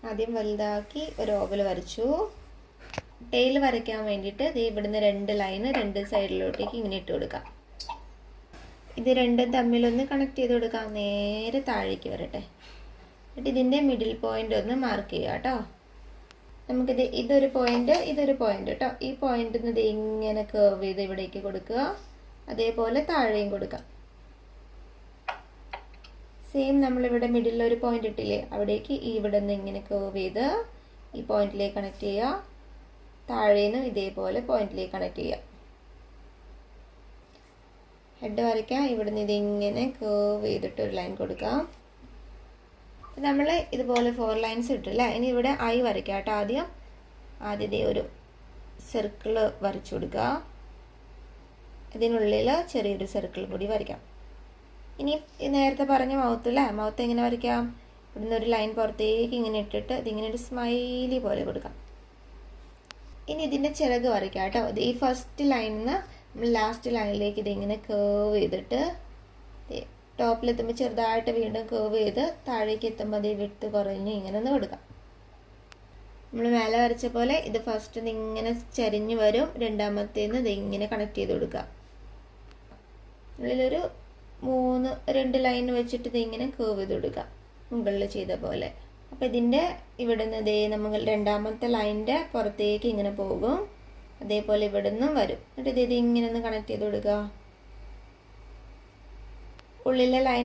ആദ്യം വലുതാക്കി ഒരു ഓവൽ വരച്ചു. ടെയിൽ വരയ്ക്കാൻ വേണ്ടിയിട്ട് ഇവിടുന്ന് 2 ലൈന് 2 സൈഡിലോട്ടേക്ക് ഇങ്ങനെ ഇട്ട് കൊടുക്കാം. ഇത് രണ്ടും തമ്മിലൊന്ന് കണക്ട് ചെയ്ത് കൊടുക്കാം. നേരെ താഴേക്ക് വരട്ടെ. എന്നിട്ട് ഇതിൻ്റെ മിഡിൽ പോയിന്റ് ഒന്ന് മാർക്ക് ചെയ്യുക കേട്ടോ. നമുക്കിത് ഇതൊരു പോയിന്റ് കേട്ടോ. ഈ പോയിന്റ് ഇത് ഇങ്ങനെ കർവ് ചെയ്ത് ഇവിടേക്ക് കൊടുക്കുക. അതേപോലെ താഴെയും കൊടുക്കാം. സെയിം നമ്മളിവിടെ മിഡിലിൽ ഒരു പോയിന്റ് ഇട്ടില്ലേ, അവിടേക്ക് ഇവിടെ നിന്ന് ഇങ്ങനെ കർവ് ചെയ്ത് ഈ പോയിന്റിലേക്ക് കണക്ട് ചെയ്യുക. താഴേന്ന് ഇതേപോലെ പോയിന്റിലേക്ക് കണക്ട് ചെയ്യുക. ഹെഡ് വരയ്ക്കാം. ഇവിടുന്ന് ഇതിങ്ങനെ കർവ് ചെയ്തിട്ട് ഒരു ലൈൻ കൊടുക്കാം. നമ്മൾ ഇതുപോലെ 4 ലൈൻസ് ഇട്ടില്ലേ. ഇനി ഇവിടെ ഐ വരയ്ക്കാം കേട്ടോ. ആദ്യത്തെ ഒരു സർക്കിൾ വരച്ചു കൊടുക്കുക. ഇതിനുള്ളിൽ ചെറിയൊരു സർക്കിൾ കൂടി വരയ്ക്കാം. ഇനി നേരത്തെ പറഞ്ഞ മൗത്ത് എങ്ങനെ വരയ്ക്കാം? ഇവിടുന്ന് ഒരു ലൈൻ പുറത്തേക്ക് ഇങ്ങനെ ഇട്ടിട്ട് ഇതിങ്ങനെ ഒരു സ്മൈലി പോലെ കൊടുക്കാം. ഇനി ഇതിൻ്റെ ചിറക് വരയ്ക്കാം കേട്ടോ. ഈ ഫസ്റ്റ് ലൈനിൽ നിന്ന് നമ്മൾ ലാസ്റ്റ് ലൈനിലേക്ക് ഇതിങ്ങനെ കർവ് ചെയ്തിട്ട് ടോപ്പിലെത്തുമ്പോൾ ചെറുതായിട്ട് വീണ്ടും കർവ് ചെയ്ത് താഴേക്ക് എത്തുമ്പോൾ അത് വിട്ട് കുറഞ്ഞ് ഇങ്ങനെ ഒന്ന് കൊടുക്കാം. നമ്മൾ മേലെ വരച്ച പോലെ ഇത് ഫസ്റ്റ് ഇങ്ങനെ ചരിഞ്ഞ് വരും. രണ്ടാമത്തേന്ന് ഇത് ഇങ്ങനെ കണക്ട് ചെയ്ത് കൊടുക്കുക. ഉള്ളിലൊരു 2 ലൈൻ വെച്ചിട്ട് ഇതിങ്ങനെ കർവ് ചെയ്ത് കൊടുക്കുക, മുകളിൽ ചെയ്ത പോലെ. അപ്പോൾ ഇതിൻ്റെ ഇവിടെ നിന്ന് നമ്മൾ രണ്ടാമത്തെ ലൈനിൻ്റെ പുറത്തേക്ക് ഇങ്ങനെ പോകും. അതേപോലെ ഇവിടെ നിന്നും വരും. എന്നിട്ട് ഇത് ഇങ്ങനെ ഒന്ന് കണക്ട് ചെയ്ത് കൊടുക്കുക. ഉള്ളിലെ ലൈൻ